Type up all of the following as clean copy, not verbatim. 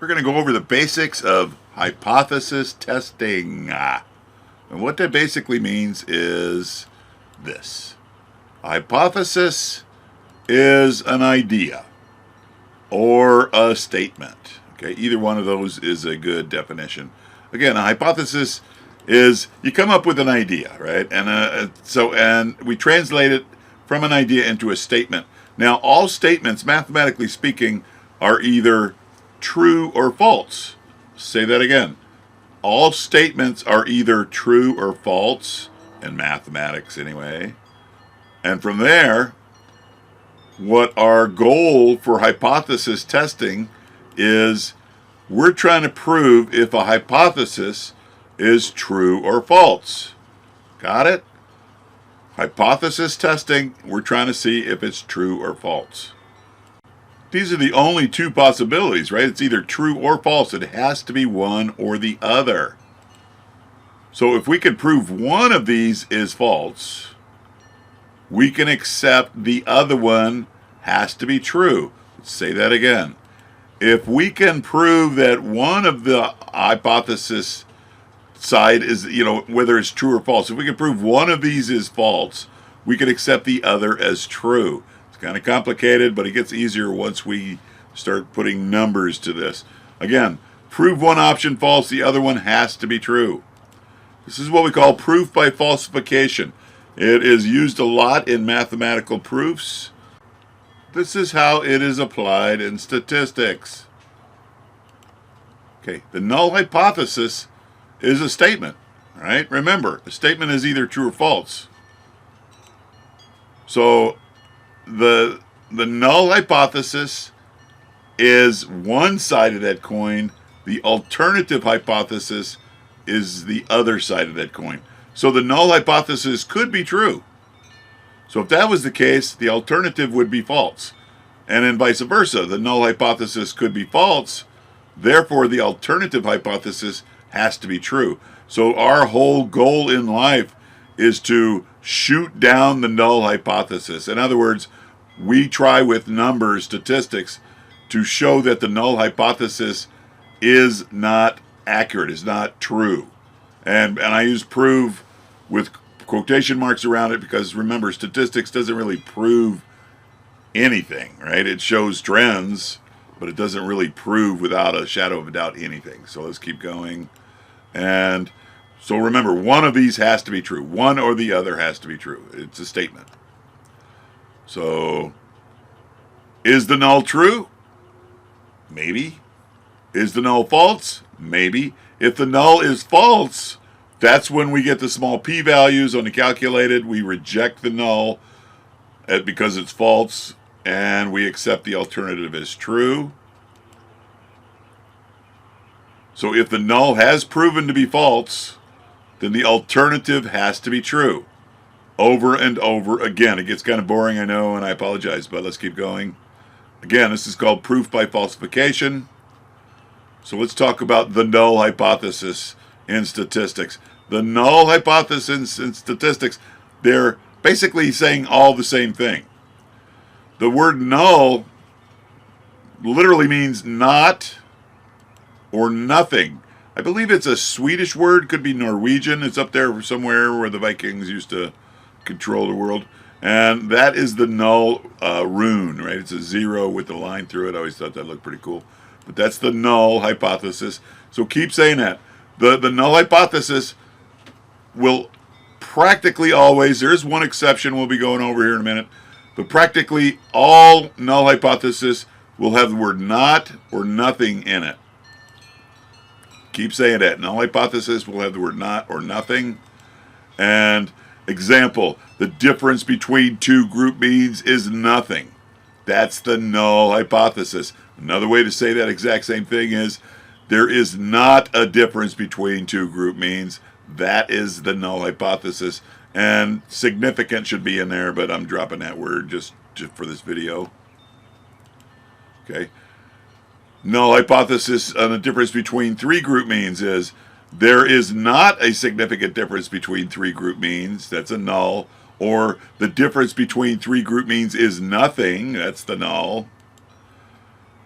We're going to go over the basics of hypothesis testing. And what that basically means is this. A hypothesis is an idea or a statement. Okay, either one of those is a good definition. Again, a hypothesis is you come up with an idea, right? And we translate it from an idea into a statement. Now, all statements, mathematically speaking, are either true or false. Say that again. All statements are either true or false, in mathematics anyway. And from there, what our goal for hypothesis testing is, we're trying to prove if a hypothesis is true or false. Got it? Hypothesis testing, we're trying to see if it's true or false. These are the only two possibilities, right? It's either true or false. It has to be one or the other. So if we can prove one of these is false, we can accept the other one has to be true. Let's say that again. If we can prove that one of the hypothesis side is, whether it's true or false, if we can prove one of these is false, we can accept the other as true. It's kind of complicated, but it gets easier once we start putting numbers to this. Again, prove one option false, the other one has to be true. This is what we call proof by falsification. It is used a lot in mathematical proofs. This is how it is applied in statistics. Okay, the null hypothesis is a statement, right? Remember, a statement is either true or false. So the null hypothesis is one side of that coin. The alternative hypothesis is the other side of that coin. So the null hypothesis could be true. So if that was the case, the alternative would be false. And then vice versa. The null hypothesis could be false. Therefore, the alternative hypothesis has to be true. So our whole goal in life is to shoot down the null hypothesis. In other words, we try with numbers, statistics, to show that the null hypothesis is not accurate, is not true. And I use prove with quotation marks around it because, remember, statistics doesn't really prove anything, right? It shows trends, but it doesn't really prove without a shadow of a doubt anything. So let's keep going. And so remember, one of these has to be true. One or the other has to be true. It's a statement. So, is the null true? Maybe. Is the null false? Maybe. If the null is false, that's when we get the small p-values on the calculated. We reject the null because it's false, and we accept the alternative as true. So if the null has proven to be false, then the alternative has to be true. Over and over again. It gets kind of boring, I know, and I apologize, but let's keep going. Again, this is called proof by falsification. So let's talk about the null hypothesis in statistics. The null hypothesis in statistics, they're basically saying all the same thing. The word null literally means not or nothing. I believe it's a Swedish word, could be Norwegian. It's up there somewhere where the Vikings used to control the world. And that is the null rune, right? It's a zero with the line through it. I always thought that looked pretty cool. But that's the null hypothesis. So keep saying that. The null hypothesis will practically always, there's one exception we'll be going over here in a minute, but practically all null hypothesis will have the word not or nothing in it. Keep saying that. Null hypothesis will have the word not or nothing. And example, the difference between two group means is nothing. That's the null hypothesis. Another way to say that exact same thing is there is not a difference between two group means. That is the null hypothesis. And significant should be in there, but I'm dropping that word just for this video. Okay. Null hypothesis on the difference between three group means is there is not a significant difference between three group means. That's a null. Or the difference between three group means is nothing. That's the null.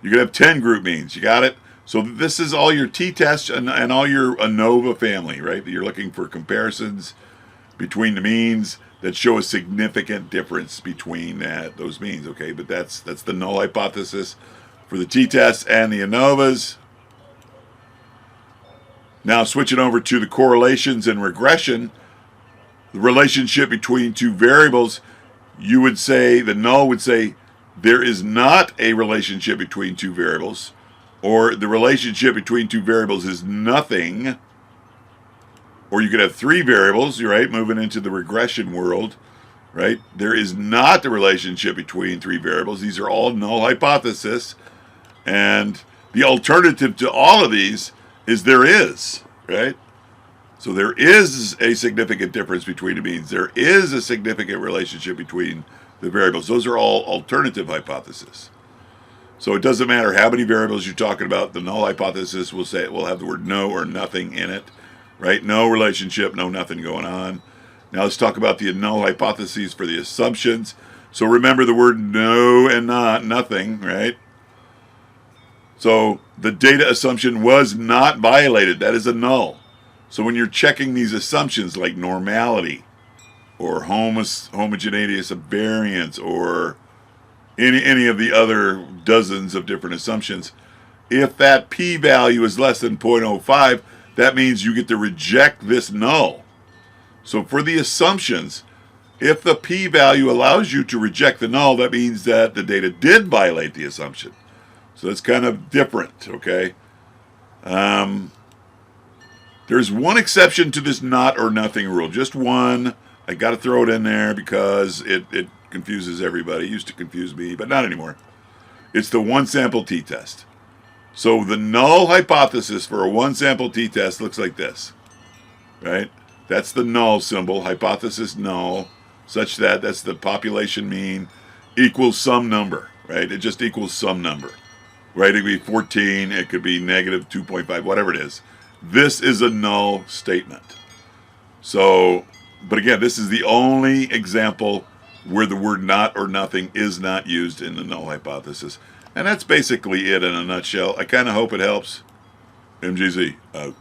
You could have 10 group means. You got it? So this is all your t-tests and all your ANOVA family, right? You're looking for comparisons between the means that show a significant difference between those means, okay? But that's the null hypothesis for the t-tests and the ANOVAs. Now switching over to the correlations and regression, the relationship between two variables, you would say, the null would say, there is not a relationship between two variables, or the relationship between two variables is nothing, or you could have three variables, right, moving into the regression world, right? There is not a relationship between three variables. These are all null hypotheses, and the alternative to all of these is there is, right? So there is a significant difference between the means. There is a significant relationship between the variables. Those are all alternative hypotheses. So it doesn't matter how many variables you're talking about. The null hypothesis will say it will have the word no or nothing in it, right? No relationship, no nothing going on. Now let's talk about the null hypotheses for the assumptions. So remember the word no and not, nothing, right? So the data assumption was not violated. That is a null. So when you're checking these assumptions like normality or homogeneous variance or any of the other dozens of different assumptions, if that p-value is less than 0.05, that means you get to reject this null. So for the assumptions, if the p-value allows you to reject the null, that means that the data did violate the assumption. So that's kind of different, okay? There's one exception to this not or nothing rule. Just one. I got to throw it in there because it confuses everybody. It used to confuse me, but not anymore. It's the one-sample t-test. So the null hypothesis for a one-sample t-test looks like this, right? That's the null symbol, hypothesis null, such that that's the population mean equals some number, right? It just equals some number, right? It could be 14, it could be negative 2.5, whatever it is. This is a null statement. So, but again, this is the only example where the word not or nothing is not used in the null hypothesis. And that's basically it in a nutshell. I kind of hope it helps. MGZ, out.